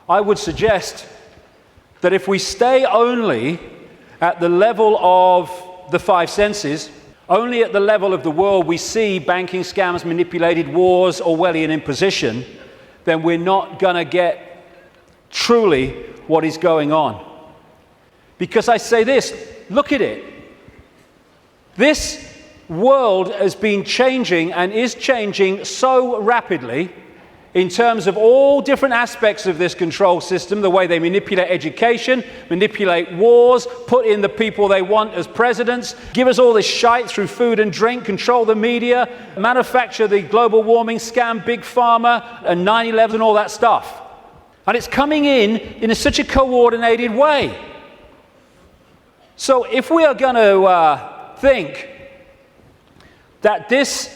I would suggest that if we stay only at the level of the five senses, only at the level of the world we see banking scams, manipulated wars, Orwellian imposition, then we're not going to get truly what is going on. Because I say this, look at it. This world has been changing and is changing so rapidly in terms of all different aspects of this control system, the way they manipulate education, manipulate wars, put in the people they want as presidents, give us all this shite through food and drink, control the media, manufacture the global warming scam, big pharma, and 9/11 and all that stuff. And it's coming in such a coordinated way. So if we are going to think that this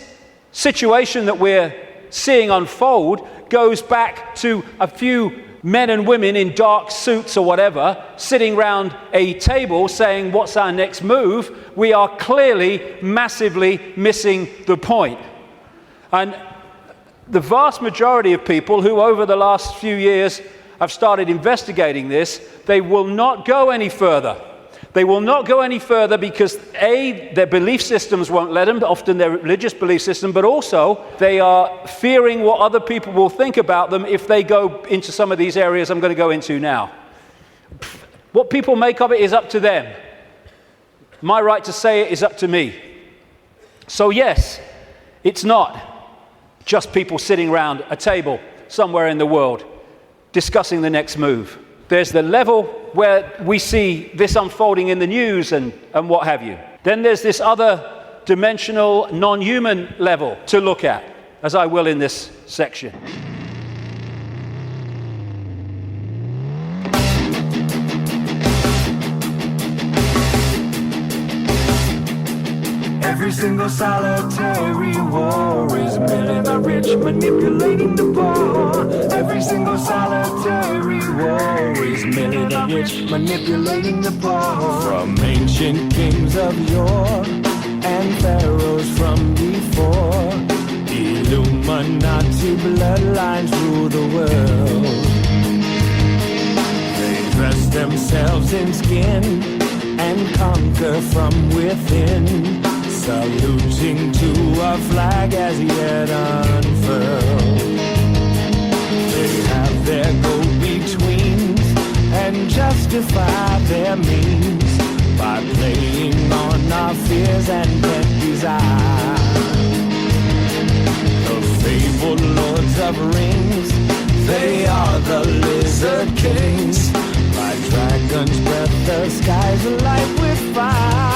situation that we're seeing unfold goes back to a few men and women in dark suits or whatever sitting around a table saying, what's our next move? We are clearly massively missing the point. And the vast majority of people who over the last few years have started investigating this, they will not go any further. They will not go any further because A, their belief systems won't let them, often their religious belief system, but also they are fearing what other people will think about them if they go into some of these areas I'm going to go into now. What people make of it is up to them. My right to say it is up to me. So yes, it's not just people sitting around a table somewhere in the world discussing the next move. There's the level where we see this unfolding in the news and what have you. Then there's this other dimensional, non-human level to look at, as I will in this section. Every single solitary war is milling the rich, manipulating the poor. Every single solitary war is milling the rich, manipulating the poor. From ancient kings of yore and pharaohs from before, Illuminati bloodlines rule the world. They dress themselves in skin and conquer from within, saluting to a flag as yet unfurled. They have their go-betweens and justify their means by playing on our fears and pet desire. The fabled lords of rings, they are the lizard kings. By dragons' breath, the skies alight with fire.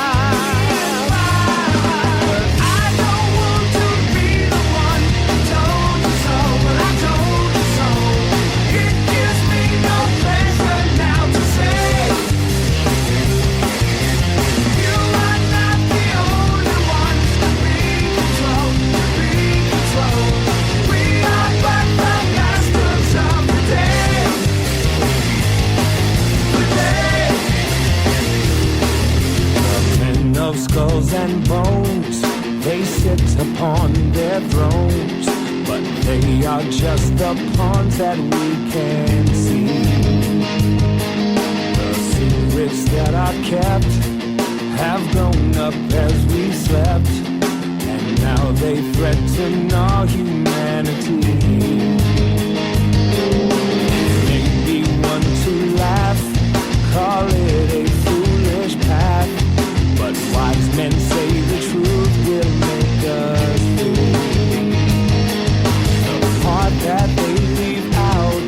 Of skulls and bones, they sit upon their thrones, but they are just the pawns that we can see. The secrets that are kept have grown up as we slept, and now they threaten all humanity. Maybe one to laugh, call it a foolish path, but wise men say the truth will make us free. The part that they leave out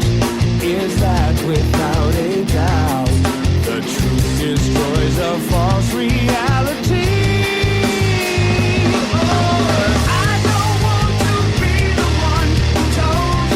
is that without a doubt, the truth destroys a false reality. I don't want to be the one who told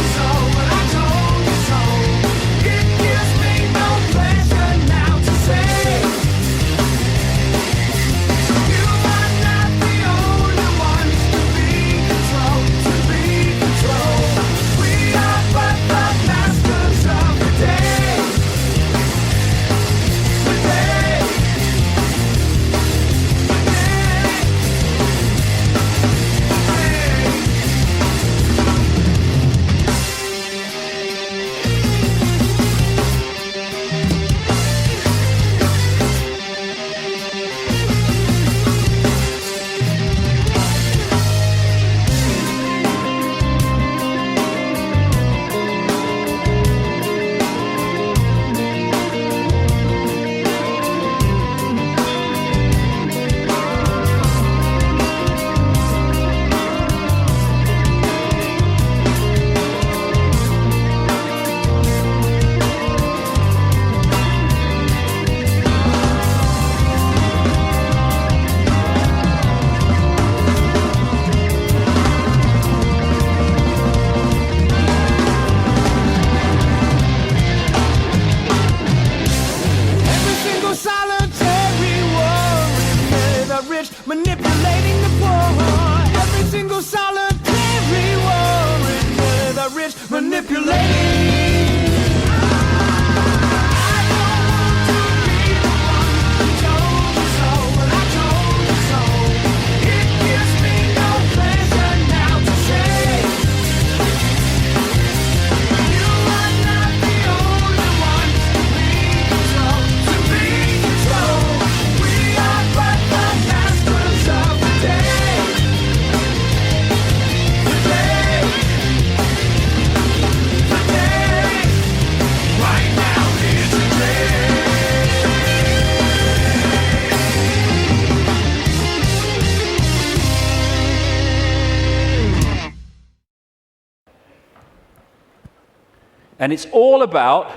And it's all about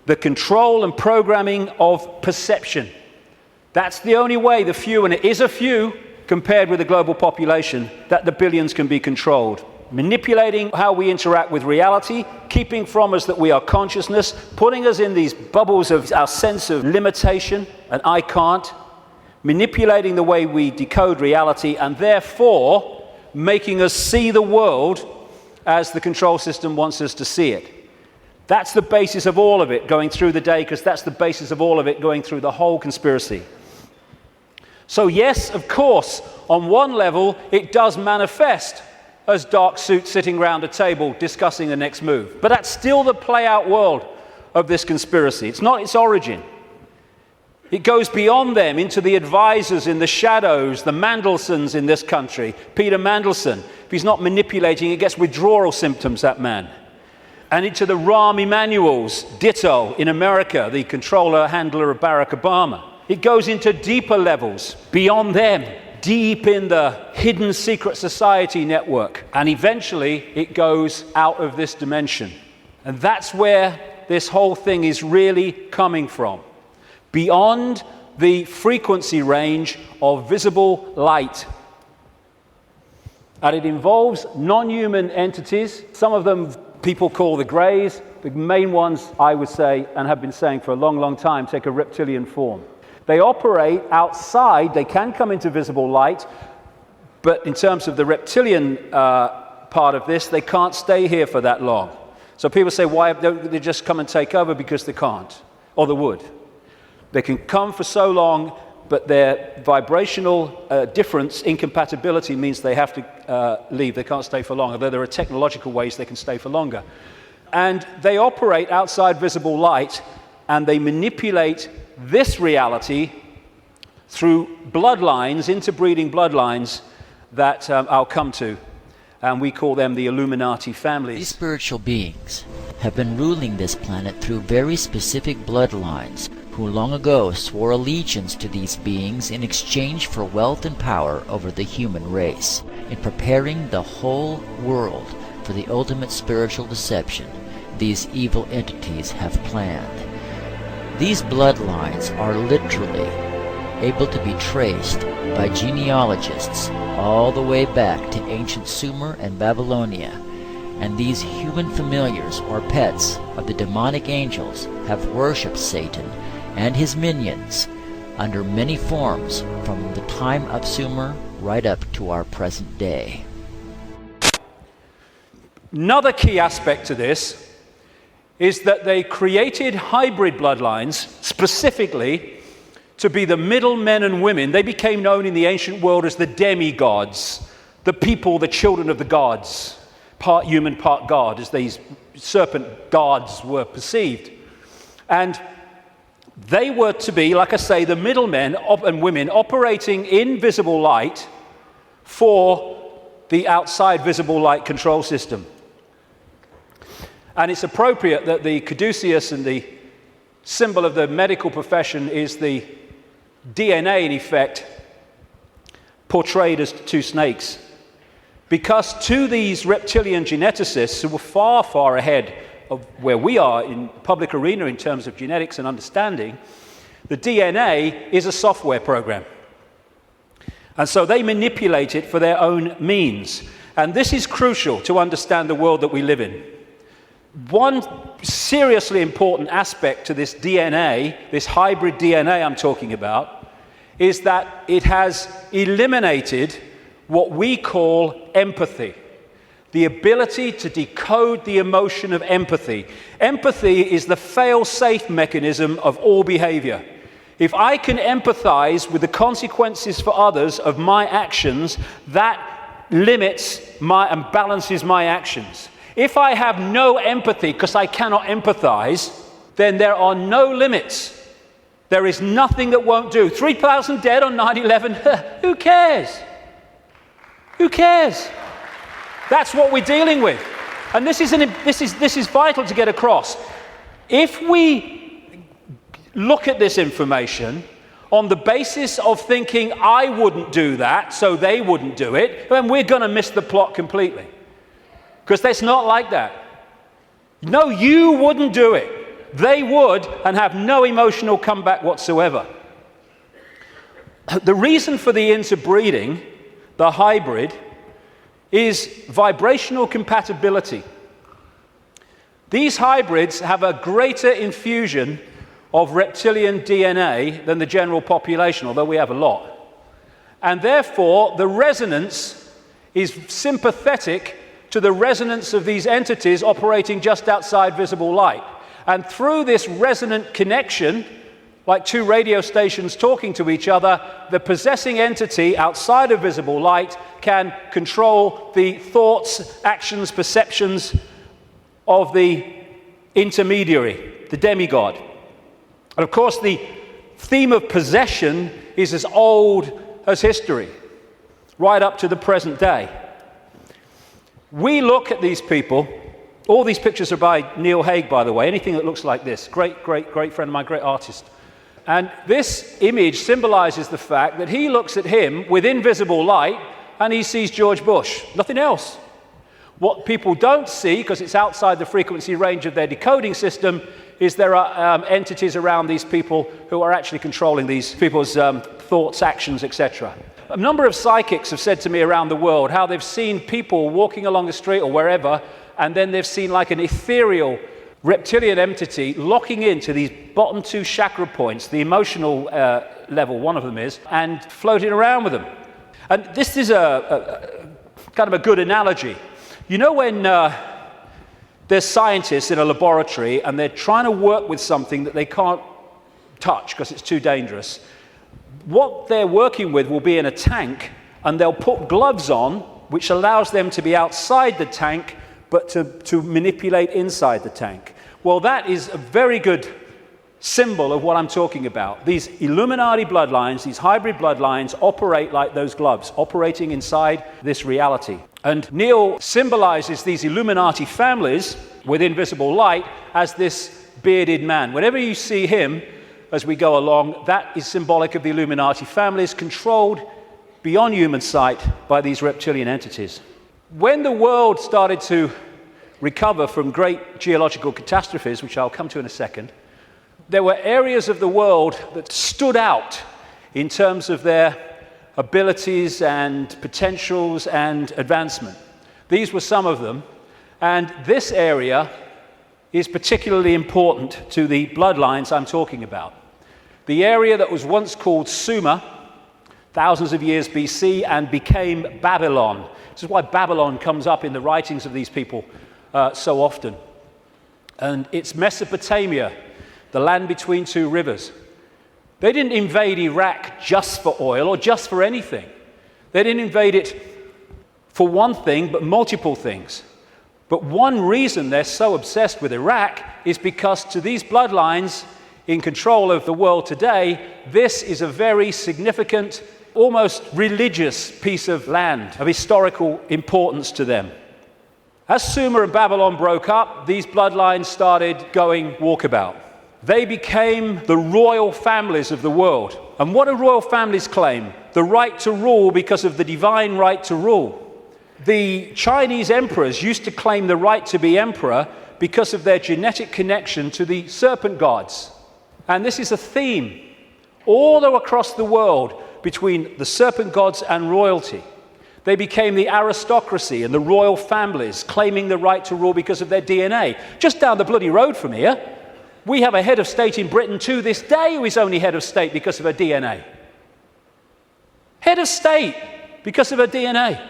the control and programming of perception. That's the only way the few, and it is a few compared with the global population, that the billions can be controlled. Manipulating how we interact with reality, keeping from us that we are consciousness, putting us in these bubbles of our sense of limitation and I can't, manipulating the way we decode reality, and therefore making us see the world as the control system wants us to see it. That's the basis of all of it going through the day, because that's the basis of all of it going through the whole conspiracy. So yes, of course, on one level, it does manifest as dark suits sitting around a table discussing the next move. But that's still the play-out world of this conspiracy. It's not its origin. It goes beyond them into the advisors in the shadows, the Mandelsons in this country. Peter Mandelson, if he's not manipulating, he gets withdrawal symptoms, that man. And into the Rahm Emanuels, ditto, in America, the controller, handler of Barack Obama. It goes into deeper levels, beyond them, deep in the hidden secret society network. And eventually, it goes out of this dimension. And that's where this whole thing is really coming from. Beyond the frequency range of visible light. And it involves non-human entities. Some of them people call the greys. The main ones, I would say, and have been saying for a long, long time, take a reptilian form. They operate outside. They can come into visible light, but in terms of the reptilian part of this, they can't stay here for that long. So people say, why don't they just come and take over? Because they can't, or they would. They can come for so long, but their vibrational difference, incompatibility, means they have to leave. They can't stay for long, although there are technological ways they can stay for longer. And they operate outside visible light, and they manipulate this reality through bloodlines, interbreeding bloodlines that I'll come to. And we call them the Illuminati families. These spiritual beings have been ruling this planet through very specific bloodlines, who long ago swore allegiance to these beings in exchange for wealth and power over the human race, in preparing the whole world for the ultimate spiritual deception these evil entities have planned. These bloodlines are literally able to be traced by genealogists all the way back to ancient Sumer and Babylonia, and these human familiars or pets of the demonic angels have worshipped Satan and his minions under many forms from the time of Sumer right up to our present day. Another key aspect to this is that they created hybrid bloodlines specifically to be the middle men and women. They became known in the ancient world as the demigods, the people, the children of the gods, part human, part god, as these serpent gods were perceived. And they were to be, like I say, the middlemen and women operating in visible light for the outside visible light control system. And it's appropriate that the caduceus and the symbol of the medical profession is the DNA, in effect, portrayed as two snakes. Because to these reptilian geneticists, who were far, far ahead of where we are in public arena in terms of genetics and understanding, the DNA is a software program. And so they manipulate it for their own means. And this is crucial to understand the world that we live in. One seriously important aspect to this DNA, this hybrid DNA I'm talking about, is that it has eliminated what we call empathy. The ability to decode the emotion of empathy. Empathy is the fail-safe mechanism of all behavior. If I can empathize with the consequences for others of my actions, that limits and balances my actions. If I have no empathy because I cannot empathize, then there are no limits. There is nothing that won't do. 3,000 dead on 9/11, who cares? Who cares? That's what we're dealing with. And this is vital to get across. If we look at this information on the basis of thinking I wouldn't do that, so they wouldn't do it, then we're going to miss the plot completely. Because that's not like that. No, you wouldn't do it. They would, and have no emotional comeback whatsoever. The reason for the interbreeding, the hybrid, is vibrational compatibility. These hybrids have a greater infusion of reptilian DNA than the general population, although we have a lot. And therefore, the resonance is sympathetic to the resonance of these entities operating just outside visible light. And through this resonant connection, like two radio stations talking to each other, the possessing entity outside of visible light can control the thoughts, actions, perceptions of the intermediary, the demigod. And of course, the theme of possession is as old as history, right up to the present day. We look at these people. All these pictures are by Neil Haig, by the way. Anything that looks like this. Great, great, great friend of mine, great artist. And this image symbolizes the fact that he looks at him with invisible light and he sees George Bush, nothing else. What people don't see, because it's outside the frequency range of their decoding system, is there are entities around these people who are actually controlling these people's thoughts, actions, etc. A number of psychics have said to me around the world how they've seen people walking along the street or wherever, and then they've seen like an ethereal reptilian entity locking into these bottom two chakra points, the emotional level, one of them is, and floating around with them. And this is a kind of a good analogy. You know when there's scientists in a laboratory and they're trying to work with something that they can't touch because it's too dangerous, what they're working with will be in a tank, and they'll put gloves on, which allows them to be outside the tank, but to manipulate inside the tank. Well, that is a very good symbol of what I'm talking about. These Illuminati bloodlines, these hybrid bloodlines, operate like those gloves, operating inside this reality. And Neil symbolizes these Illuminati families with invisible light as this bearded man. Whenever you see him as we go along, that is symbolic of the Illuminati families controlled beyond human sight by these reptilian entities. When the world started to recover from great geological catastrophes, which I'll come to in a second, there were areas of the world that stood out in terms of their abilities and potentials and advancement. These were some of them, and this area is particularly important to the bloodlines I'm talking about. The area that was once called Sumer, thousands of years BC, and became Babylon. This is why Babylon comes up in the writings of these people so often. And it's Mesopotamia, the land between two rivers. They didn't invade Iraq just for oil or just for anything. They didn't invade it for one thing, but multiple things. But one reason they're so obsessed with Iraq is because to these bloodlines in control of the world today, this is a very significant, almost religious piece of land of historical importance to them. As Sumer and Babylon broke up, these bloodlines started going walkabout. They became the royal families of the world. And what do royal families claim? The right to rule because of the divine right to rule. The Chinese emperors used to claim the right to be emperor because of their genetic connection to the serpent gods. And this is a theme all across the world between the serpent gods and royalty. They became the aristocracy and the royal families, claiming the right to rule because of their DNA. Just down the bloody road from here, we have a head of state in Britain to this day who is only head of state because of her DNA. Head of state because of her DNA.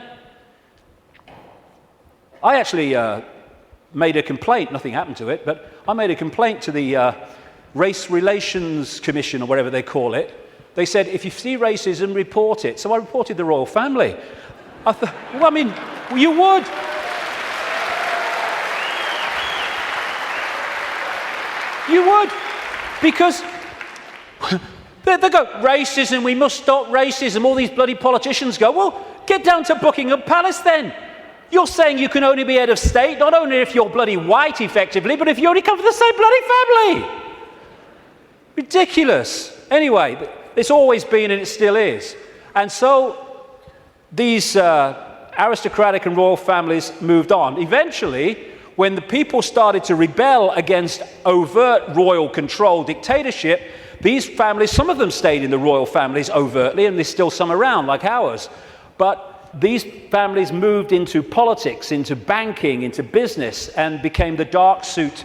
I actually made a complaint, nothing happened to it, but I made a complaint to the Race Relations Commission or whatever they call it. They said, if you see racism, report it. So I reported the royal family. I thought, well, I mean, you would. You would. Because they go, racism, we must stop racism. All these bloody politicians go, well, get down to Buckingham Palace then. You're saying you can only be head of state, not only if you're bloody white, effectively, but if you only come from the same bloody family. Ridiculous. Anyway, it's always been and it still is. And so these aristocratic and royal families moved on. Eventually, when the people started to rebel against overt royal control dictatorship, these families, some of them stayed in the royal families overtly, and there's still some around, like ours. But these families moved into politics, into banking, into business, and became the dark suit,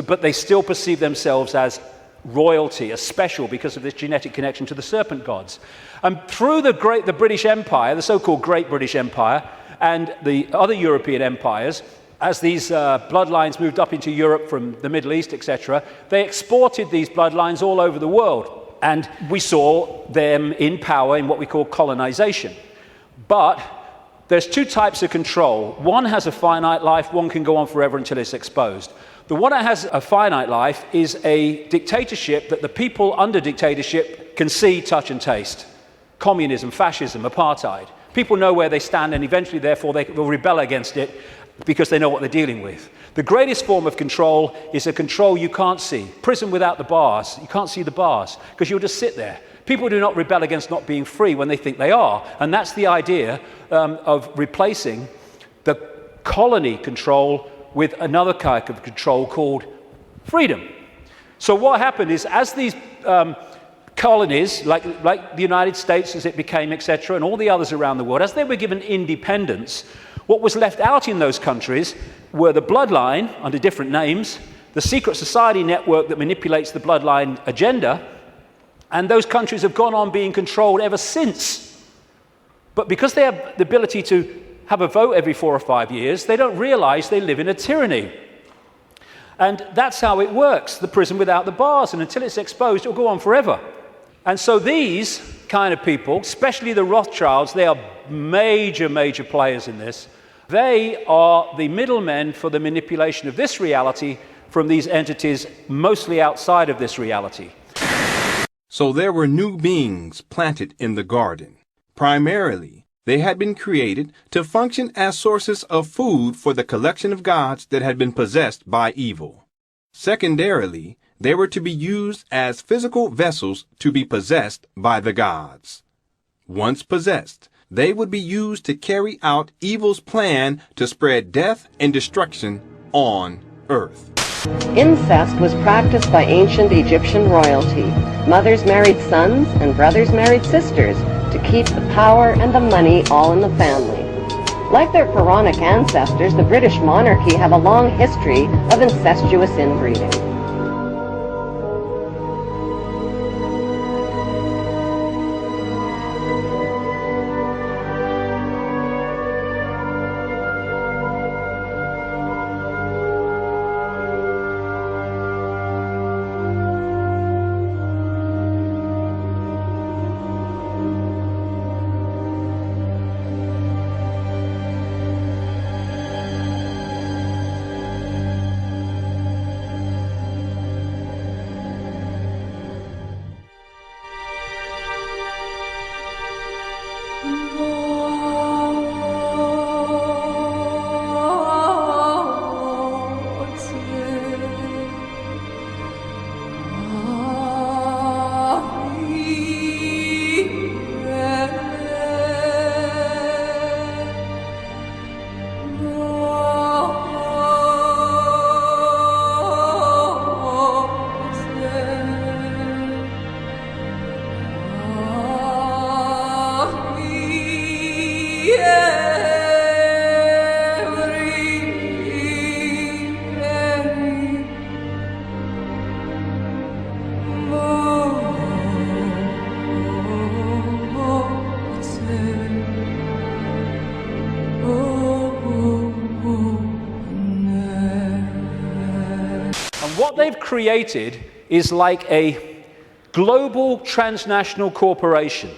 but they still perceive themselves as royalty, as special, because of this genetic connection to the serpent gods. And through the British Empire, the so-called Great British Empire, and the other European empires, as these bloodlines moved up into Europe from the Middle East, etc., they exported these bloodlines all over the world. And we saw them in power in what we call colonization. But there's two types of control. One has a finite life, one can go on forever until it's exposed. The one that has a finite life is a dictatorship that the people under dictatorship can see, touch, and taste. Communism, fascism, apartheid. People know where they stand, and eventually, therefore, they will rebel against it because they know what they're dealing with. The greatest form of control is a control you can't see. Prison without the bars. You can't see the bars because you'll just sit there. People do not rebel against not being free when they think they are. And that's the idea of replacing the colony control with another kind of control called freedom. So what happened is, as these colonies, like the United States as it became, etc., and all the others around the world, as they were given independence, what was left out in those countries were the bloodline, under different names, the secret society network that manipulates the bloodline agenda, and those countries have gone on being controlled ever since. But because they have the ability to have a vote every 4 or 5 years, they don't realize they live in a tyranny. And that's how it works, the prison without the bars, and until it's exposed, it'll go on forever. And so these kind of people, especially the Rothschilds, they are major, major players in this. They are the middlemen for the manipulation of this reality from these entities mostly outside of this reality. So there were new beings planted in the garden. Primarily, they had been created to function as sources of food for the collection of gods that had been possessed by evil. Secondarily, they were to be used as physical vessels to be possessed by the gods. Once possessed, they would be used to carry out evil's plan to spread death and destruction on earth. Incest was practiced by ancient Egyptian royalty. Mothers married sons and brothers married sisters to keep the power and the money all in the family. Like their pharaonic ancestors, the British monarchy have a long history of incestuous inbreeding. What they've created is like a global transnational corporation.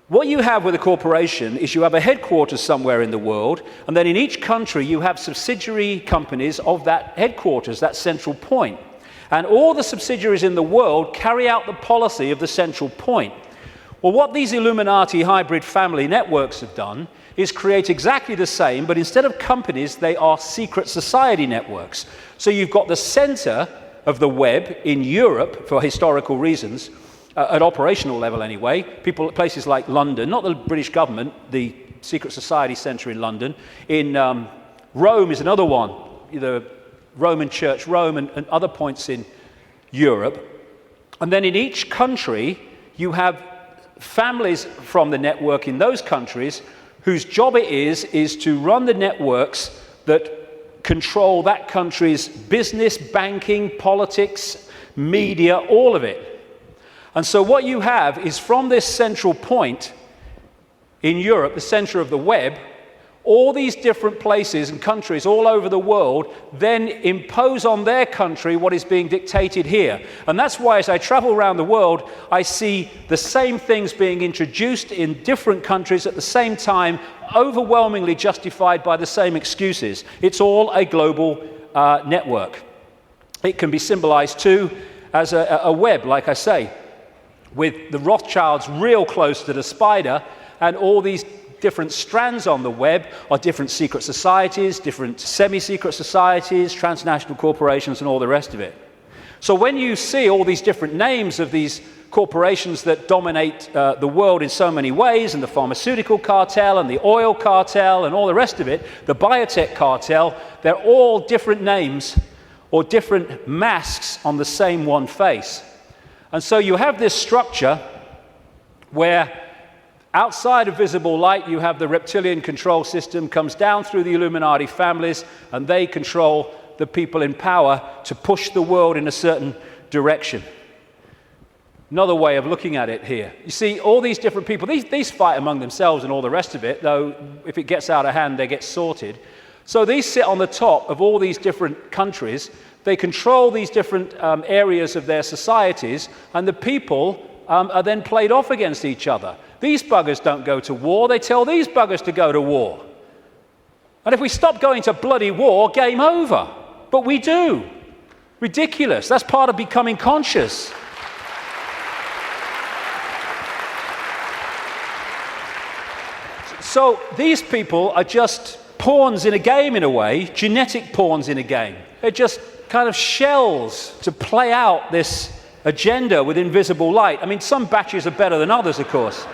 What you have with a corporation is you have a headquarters somewhere in the world, and then in each country you have subsidiary companies of that headquarters, that central point. And all the subsidiaries in the world carry out the policy of the central point. Well, what these Illuminati hybrid family networks have done is create exactly the same, but instead of companies, they are secret society networks. So you've got the center of the web in Europe for historical reasons, at operational level anyway, places like London, not the British government, the secret society center in London, in Rome is another one, the Roman Church, Rome, and other points in Europe. And then in each country, you have families from the network in those countries whose job it is to run the networks that control that country's business, banking, politics, media, all of it. And so what you have is from this central point in Europe, the center of the web, all these different places and countries all over the world then impose on their country what is being dictated here. And that's why as I travel around the world, I see the same things being introduced in different countries at the same time, overwhelmingly justified by the same excuses. It's all a global network. It can be symbolized too as a web, like I say, with the Rothschilds real close to the spider, and all these different strands on the web are different secret societies, different semi-secret societies, transnational corporations, and all the rest of it. So when you see all these different names of these corporations that dominate the world in so many ways, and the pharmaceutical cartel and the oil cartel and all the rest of it, the biotech cartel, they're all different names or different masks on the same one face. And so you have this structure where outside of visible light, you have the reptilian control system, comes down through the Illuminati families, and they control the people in power to push the world in a certain direction. Another way of looking at it here. You see, all these different people, these fight among themselves and all the rest of it, though if it gets out of hand, they get sorted. So these sit on the top of all these different countries. They control these different areas of their societies, and the people are then played off against each other. These buggers don't go to war, they tell these buggers to go to war. And if we stop going to bloody war, game over. But we do. Ridiculous. That's part of becoming conscious. So these people are just pawns in a game in a way, genetic pawns in a game. They're just kind of shells to play out this agenda with invisible light. I mean, some batches are better than others, of course.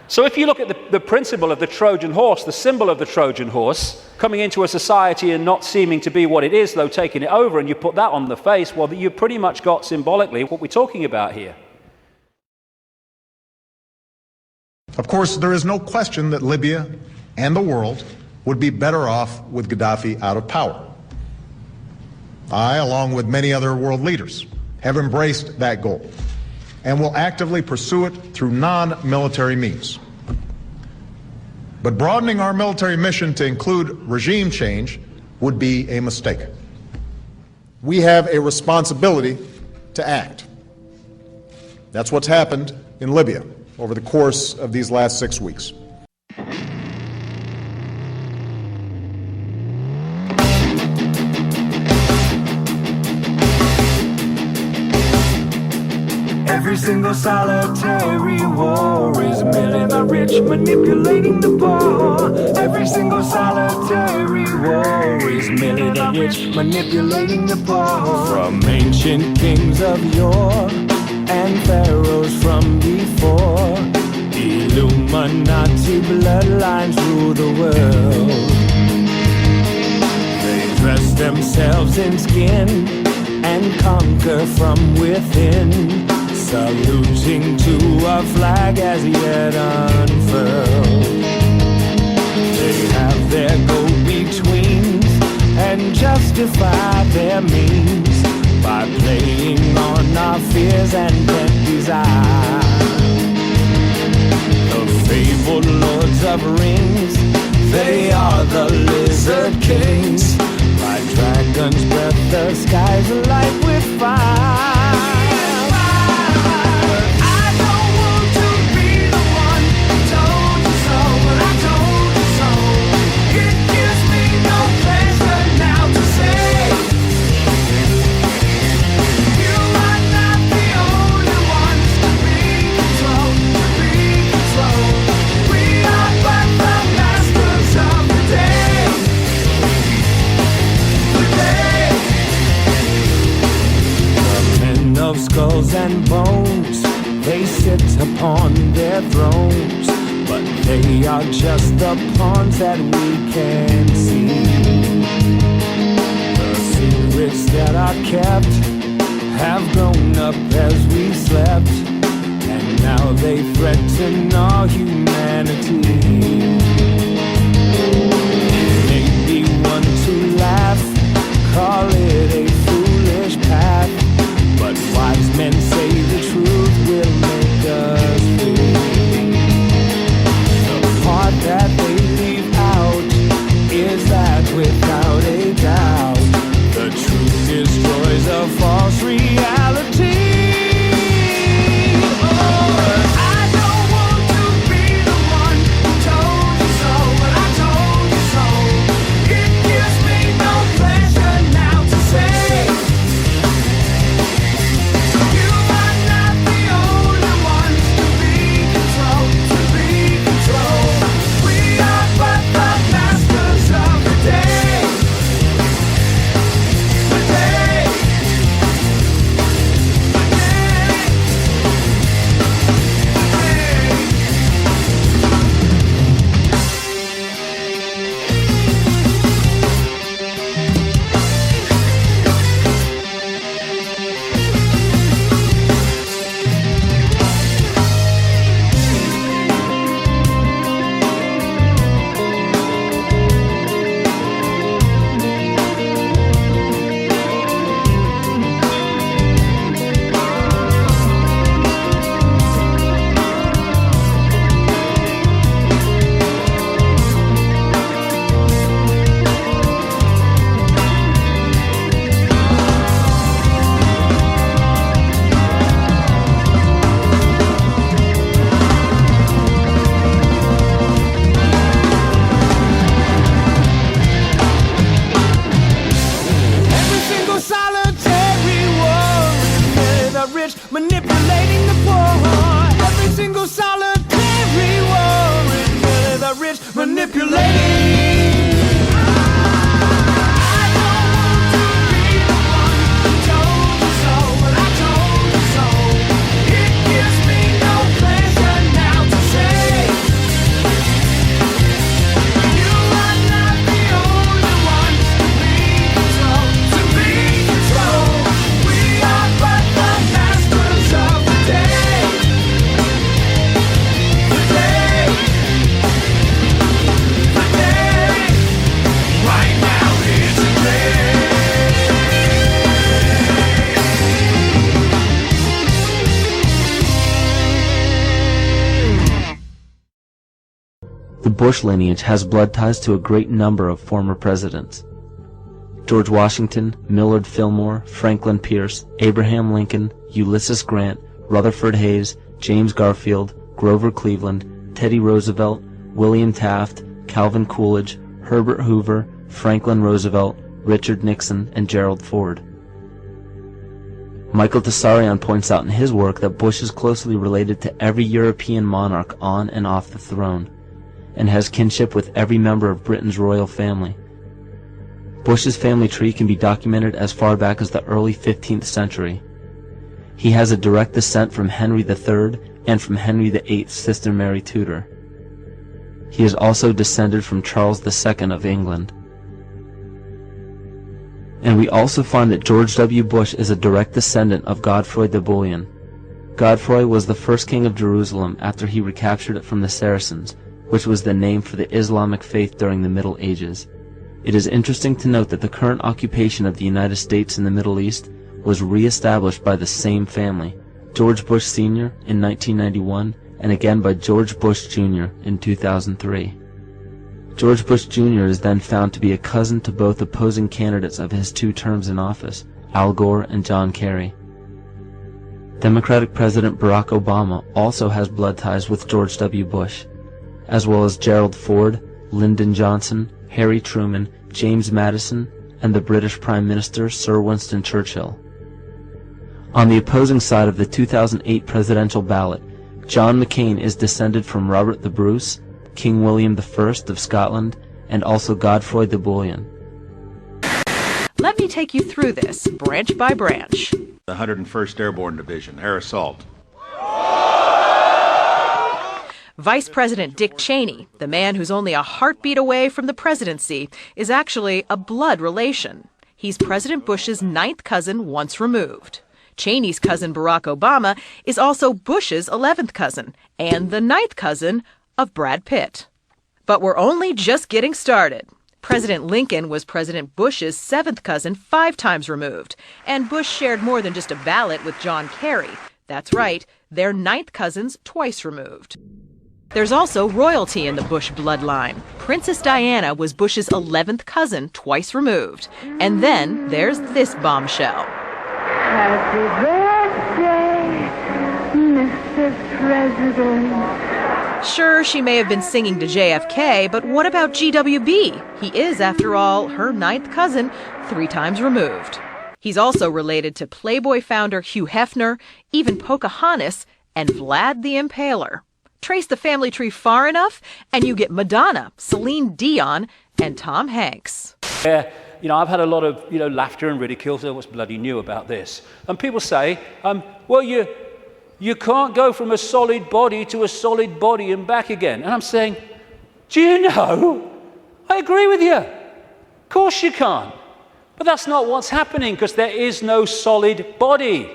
So if you look at the principle of the Trojan horse, the symbol of the Trojan horse, coming into a society and not seeming to be what it is, though taking it over, and you put that on the face, well, you've pretty much got symbolically what we're talking about here. Of course, there is no question that Libya and the world would be better off with Gaddafi out of power. I, along with many other world leaders, have embraced that goal and will actively pursue it through non-military means. But broadening our military mission to include regime change would be a mistake. We have a responsibility to act. That's what's happened in Libya over the course of these last 6 weeks. Every single solitary war is merely the rich manipulating the poor. Every single solitary war is merely the rich manipulating the poor. From ancient kings of yore and pharaohs from before, Illuminati bloodlines rule the world. They dress themselves in skin and conquer from within, saluting to a flag as yet unfurled. They have their go-betweens and justify their means by playing on our fears and bent desire. The fabled lords of rings, they are the lizard kings. By dragons' breath, the skies alight with fire. Of skulls and bones, they sit upon their thrones, but they are just the pawns that we can see. The secrets that are kept have grown up as we slept, and now they threaten our humanity. Maybe one to laugh, call it a foolish path, but wise men say the truth will make us free. The part that they leave out is that without a doubt, the truth destroys a false reality. Manipulating the poor, every single solitary war is really the rich manipulating. I don't want to be the one who told you so, but I told you so. It gives me no pleasure now to say you are not the only ones to be controlled, to be controlled. We are but the masters of the day. The day. The day. Right now is the day. The Bush lineage has blood ties to a great number of former presidents. George Washington, Millard Fillmore, Franklin Pierce, Abraham Lincoln, Ulysses Grant, Rutherford Hayes, James Garfield, Grover Cleveland, Teddy Roosevelt, William Taft, Calvin Coolidge, Herbert Hoover, Franklin Roosevelt, Richard Nixon, and Gerald Ford. Michael Tessarion points out in his work that Bush is closely related to every European monarch on and off the throne, and has kinship with every member of Britain's royal family. Bush's family tree can be documented as far back as the early 15th century. He has a direct descent from Henry III and from Henry VIII's sister Mary Tudor. He is also descended from Charles II of England. And we also find that George W. Bush is a direct descendant of Godfrey de Bouillon. Godfrey was the first king of Jerusalem after he recaptured it from the Saracens, which was the name for the Islamic faith during the Middle Ages. It is interesting to note that the current occupation of the United States in the Middle East was re-established by the same family, George Bush Sr. in 1991, and again by George Bush Jr. in 2003. George Bush Jr. is then found to be a cousin to both opposing candidates of his 2 terms in office, Al Gore and John Kerry. Democratic President Barack Obama also has blood ties with George W. Bush, as well as Gerald Ford, Lyndon Johnson, Harry Truman, James Madison, and the British Prime Minister Sir Winston Churchill. On the opposing side of the 2008 presidential ballot, John McCain is descended from Robert the Bruce, King William I of Scotland, and also Godfrey de Bouillon. Let me take you through this, branch by branch. The 101st Airborne Division, Air Assault. Vice President Dick Cheney, the man who's only a heartbeat away from the presidency, is actually a blood relation. He's President Bush's 9th cousin once removed. Cheney's cousin Barack Obama is also Bush's 11th cousin and the 9th cousin of Brad Pitt. But we're only just getting started. President Lincoln was President Bush's 7th cousin 5 times removed, and Bush shared more than just a ballot with John Kerry. That's right, they're 9th cousins twice removed. There's also royalty in the Bush bloodline. Princess Diana was Bush's 11th cousin twice removed. And then there's this bombshell. Happy birthday, Mr. President. Sure, she may have been singing to JFK, but what about GWB? He is, after all, her 9th cousin 3 times removed. He's also related to Playboy founder Hugh Hefner, even Pocahontas, and Vlad the Impaler. Trace the family tree far enough, and you get Madonna, Celine Dion, and Tom Hanks. I've had a lot of, laughter and ridicule, so what's bloody new about this? And people say, well, you can't go from a solid body to a solid body and back again. And I'm saying, do you know? I agree with you. Of course you can't. But that's not what's happening, because there is no solid body.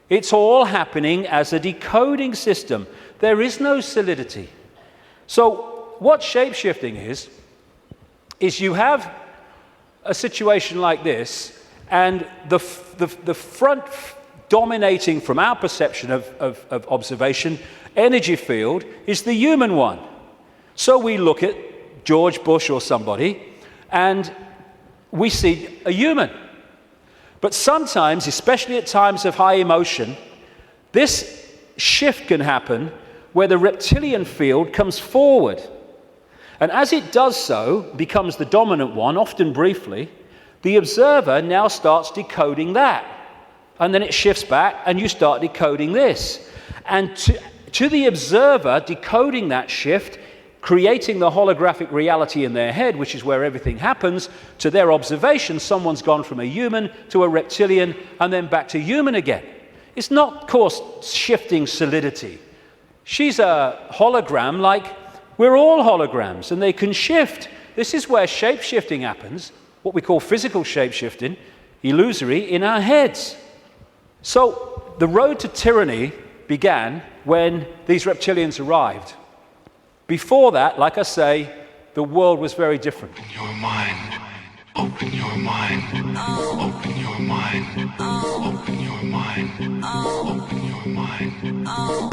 It's all happening as a decoding system. There is no solidity. So what shape-shifting is you have a situation like this, and the front dominating from our perception of observation energy field is the human one. So we look at George Bush or somebody, and we see a human. But sometimes, especially at times of high emotion, this shift can happen where the reptilian field comes forward. And as it does so, becomes the dominant one, often briefly, the observer now starts decoding that. And then it shifts back, and you start decoding this. And to the observer, decoding that shift, creating the holographic reality in their head, which is where everything happens, to their observation, someone's gone from a human to a reptilian, and then back to human again. It's not, of course, shifting solidity. She's a hologram like we're all holograms, and they can shift. This is where shape-shifting happens, what we call physical shape-shifting, illusory, in our heads. So the road to tyranny began when these reptilians arrived. Before that, like I say, the world was very different. Open your mind. Open your mind. Open your mind. Open your mind. Open your mind.